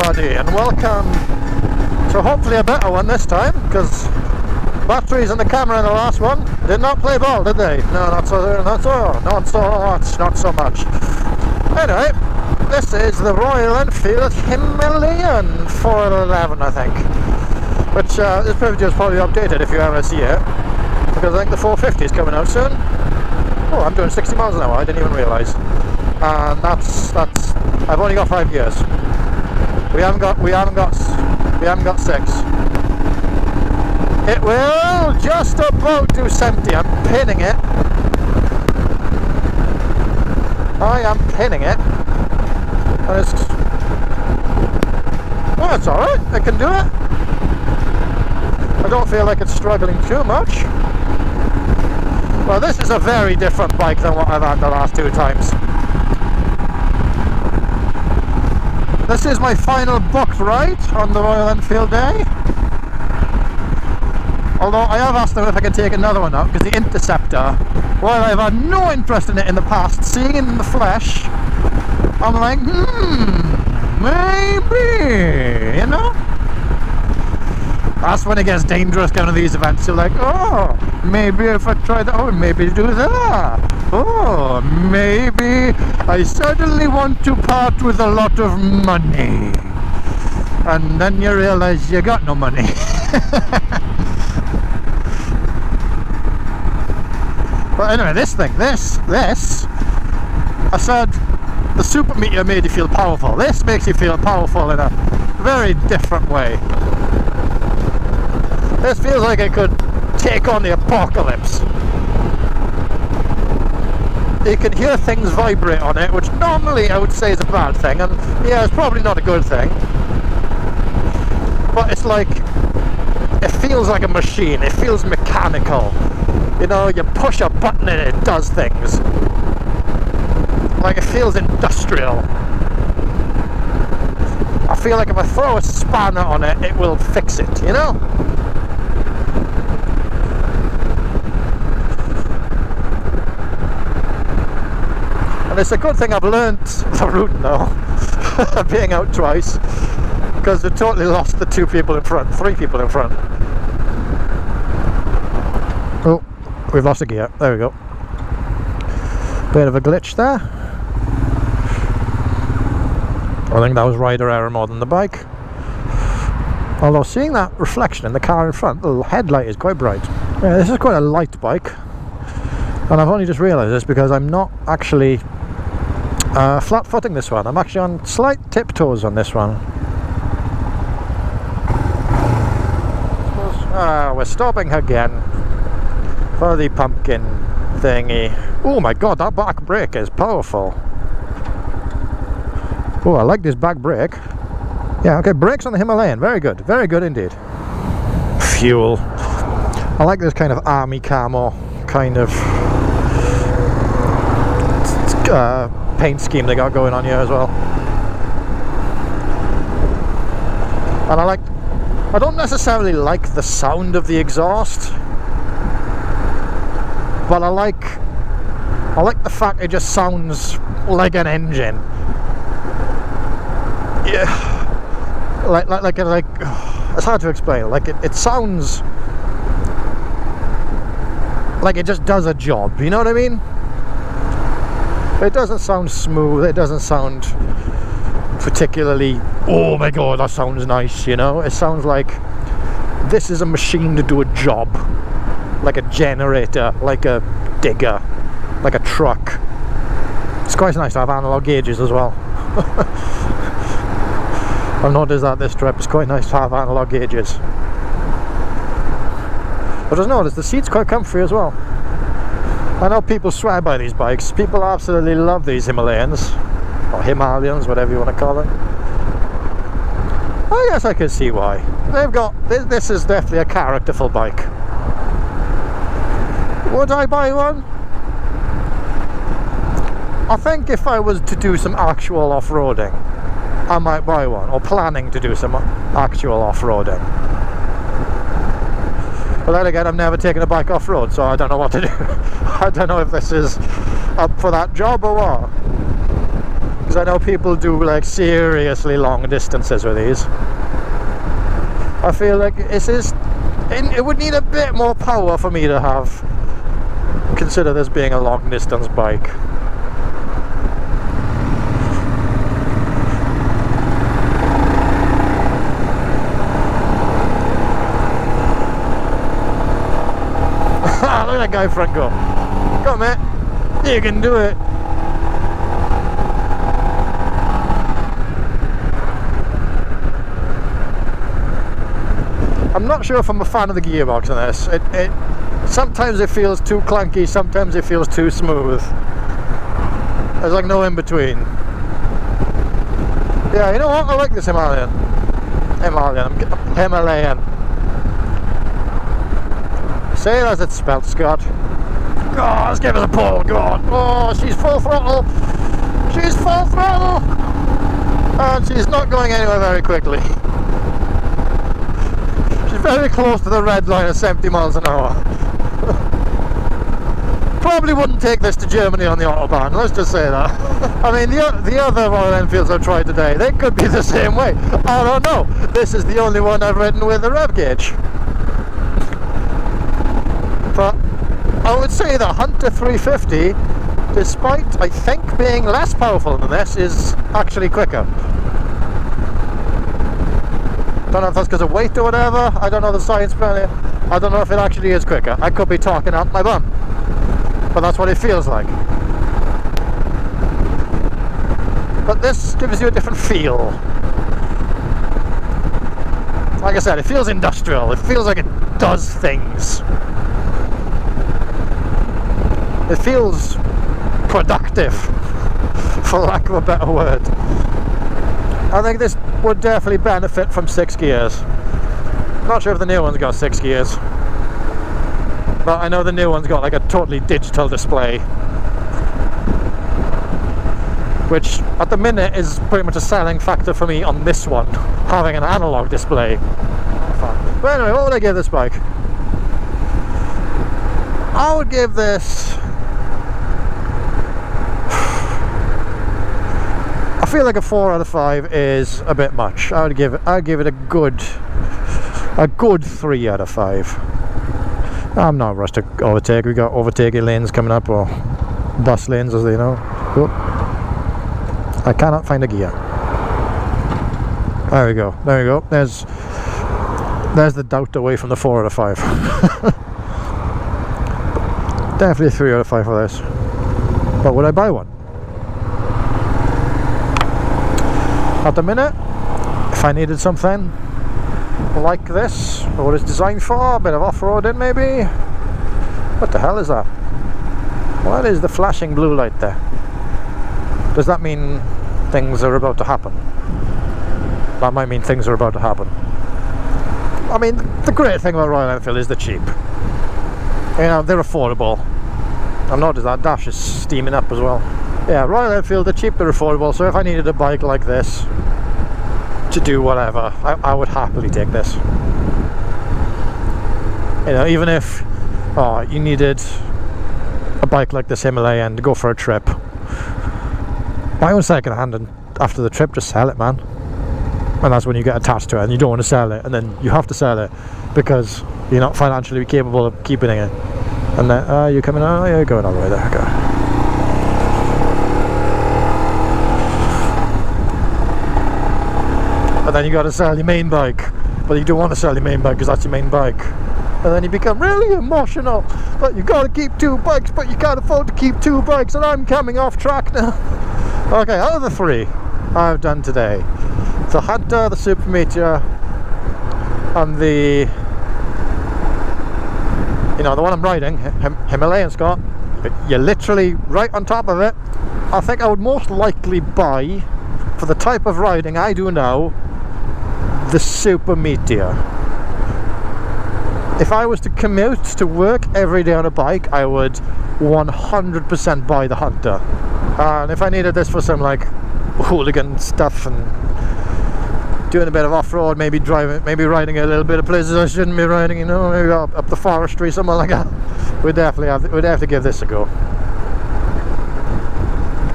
everybody, and welcome to hopefully a better one this time, because batteries and the camera in the last one did not play ball, did they? No, not so much. Anyway, this is the Royal Enfield Himalayan 411, I think, which this picture is probably updated if you ever see it, because I think the 450 is coming out soon. Oh, I'm doing 60 miles an hour, I didn't even realise. And that's I've only got 5 years. We haven't got 6. It will just about do 70. I'm pinning it. I am pinning it. And it's, well, it's alright. I can do it. I don't feel like it's struggling too much. Well, this is a very different bike than what I've had the last 2 times. This is my final booked ride on the Royal Enfield day. Although I have asked them if I can take another one up, because the Interceptor, while I've had no interest in it in the past, seeing it in the flesh, I'm like, maybe, you know? That's when it gets dangerous going to these events. You're like, oh, maybe if I try that, oh, maybe do that. Oh, maybe I suddenly want to part with a lot of money. And then you realize you got no money. But anyway, this, I said, the Super Meteor made you feel powerful. This makes you feel powerful in a very different way. This feels like it could take on the apocalypse. You can hear things vibrate on it, which normally I would say is a bad thing, and yeah, it's probably not a good thing. But it's like, it feels like a machine, it feels mechanical. You know, you push a button and it does things. Like, it feels industrial. I feel like if I throw a spanner on it, it will fix it, you know? And it's a good thing I've learnt the route now, being out twice, because we totally lost the 3 people in front. Oh, we've lost a gear. There we go. Bit of a glitch there. I think that was rider error more than the bike. Although seeing that reflection in the car in front, the headlight is quite bright. Yeah, this is quite a light bike, and I've only just realised this because I'm not actually flat footing this one. I'm actually on slight tiptoes on this one. We're stopping again for the pumpkin thingy. Oh my god, that back brake is powerful. Oh, I like this back brake. Yeah, okay, brakes on the Himalayan, very good indeed. Fuel. I like this kind of army camo kind of paint scheme they got going on here as well. And I don't necessarily like the sound of the exhaust, but I like the fact it just sounds like an engine. Yeah, like it's hard to explain. Like it sounds like it just does a job, you know what I mean? It doesn't sound smooth, it doesn't sound particularly, oh my god, that sounds nice, you know? It sounds like this is a machine to do a job. Like a generator, like a digger, like a truck. It's quite nice to have analog gauges as well. I've noticed that this trip, it's quite nice to have analog gauges. But I've noticed the seat's quite comfy as well. I know people swear by these bikes. People absolutely love these Himalayans, or Himalayans, whatever you want to call it. I guess I can see why. They've got this is definitely a characterful bike. Would I buy one? I think if I was to do some actual off-roading, I might buy one, or planning to do some actual off-roading. But then again, I've never taken a bike off-road, so I don't know what to do. I don't know if this is up for that job or what. because I know people do like seriously long distances with these. I feel like it would need a bit more power for me to consider this being a long distance bike. Look at that guy front go. Come on, mate. You can do it. I'm not sure if I'm a fan of the gearbox in this. Sometimes it feels too clunky, sometimes it feels too smooth. There's like no in between. Yeah, you know what? I like this Himalayan. Say it as it's spelled, Scott. Oh, let's give us a pull, go on. Oh, she's full throttle. She's full throttle. And she's not going anywhere very quickly. She's very close to the red line at 70 miles an hour. Probably wouldn't take this to Germany on the Autobahn, let's just say that. I mean, the other Royal Enfields I've tried today, they could be the same way. I don't know. This is the only one I've ridden with a rev gauge. But I would say the Hunter 350, despite I think being less powerful than this, is actually quicker. Don't know if that's because of weight or whatever. I don't know the science behind it. I don't know if it actually is quicker. I could be talking out my bum, but that's what it feels like. But this gives you a different feel. Like I said, it feels industrial. It feels like it does things. It feels productive, for lack of a better word. I think this would definitely benefit from 6 gears. Not sure if the new one's got 6 gears, but I know the new one's got like a totally digital display, which at the minute is pretty much a selling factor for me on this one, having an analog display. But anyway, what would I give this bike? I would give this... I feel like a 4 out of 5 is a bit much. I'd give it a good 3 out of 5. I'm not rushed to overtake. We got overtaking lanes coming up, or bus lanes as they know. Oh. I cannot find a gear. There we go. There we go. There's the doubt away from the 4 out of 5. Definitely a 3 out of 5 for this. But would I buy one? At the minute, if I needed something like this, or what it's designed for, a bit of off-roading maybe. What the hell is that? What is the flashing blue light there? Does that mean things are about to happen? That might mean things are about to happen. I mean, the great thing about Royal Enfield is they're cheap. You know, they're affordable. I've noticed that dash is steaming up as well. Yeah, Royal Enfield, they're cheap, they're affordable, so if I needed a bike like this to do whatever, I would happily take this. You know, even if you needed a bike like this Himalayan to go for a trip, buy one second hand and after the trip just sell it, man. And that's when you get attached to it and you don't want to sell it, and then you have to sell it because you're not financially capable of keeping it. And then, you're coming out, you're going all the way there, okay. And then you got to sell your main bike, but you don't want to sell your main bike because that's your main bike. And then you become really emotional that you got to keep 2 bikes, but you can't afford to keep 2 bikes, and I'm coming off track now. Okay, out of the 3 I've done today, the Hunter, the Super Meteor, and the one I'm riding, Himalayan, Scott, you're literally right on top of it. I think I would most likely buy, for the type of riding I do now, the Super Meteor. If I was to commute to work every day on a bike, I would 100% buy the Hunter. And if I needed this for some like hooligan stuff and doing a bit of off-road, maybe riding a little bit of places I shouldn't be riding, you know, maybe up the forestry, something like that, we'd have to give this a go.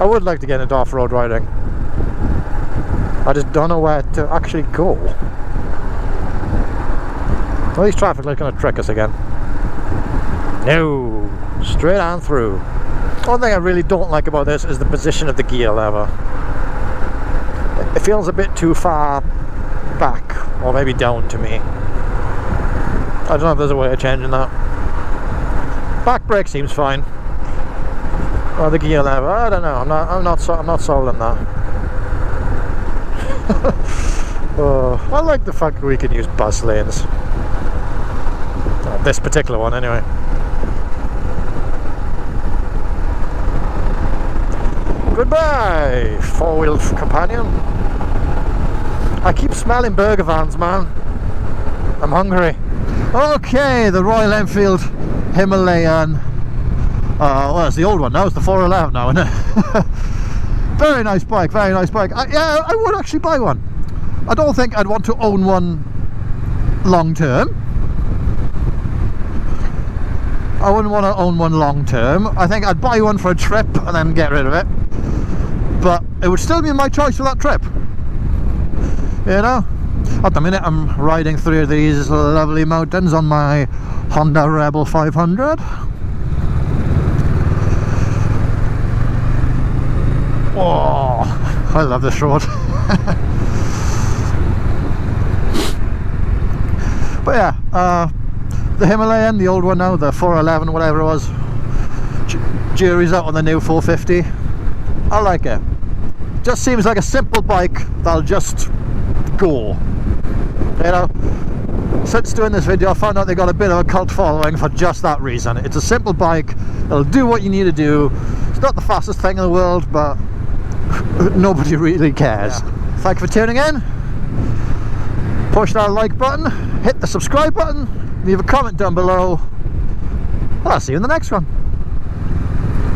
I would like to get into off-road riding. I just don't know where to actually go. Well, these traffic lights are going to trick us again. No, straight on through. One thing I really don't like about this is the position of the gear lever. It feels a bit too far back, or maybe down to me. I don't know if there's a way of changing that. Back brake seems fine. Or the gear lever, I don't know. I'm not sold on that. Oh, I like the fact that we can use bus lanes. This particular one, anyway. Goodbye, four-wheel companion. I keep smelling burger vans, man. I'm hungry. Okay, the Royal Enfield Himalayan. Well, it's the old one now. It's the 411 now, isn't it? Very nice bike. Very nice bike. Yeah, I would actually buy one. I don't think I'd want to own one long term. I wouldn't want to own one long term. I think I'd buy one for a trip and then get rid of it. But it would still be my choice for that trip. You know? At the minute I'm riding through these lovely mountains on my Honda Rebel 500. Oh, I love this road. But yeah, the Himalayan, the old one now, the 411, whatever it was, jury's out on the new 450. I like it. Just seems like a simple bike that'll just go. You know, since doing this video I found out they got a bit of a cult following for just that reason. It's a simple bike, it'll do what you need to do. It's not the fastest thing in the world, but nobody really cares. Yeah. Thank you for tuning in. Push that like button, hit the subscribe button, leave a comment down below. I'll see you in the next one.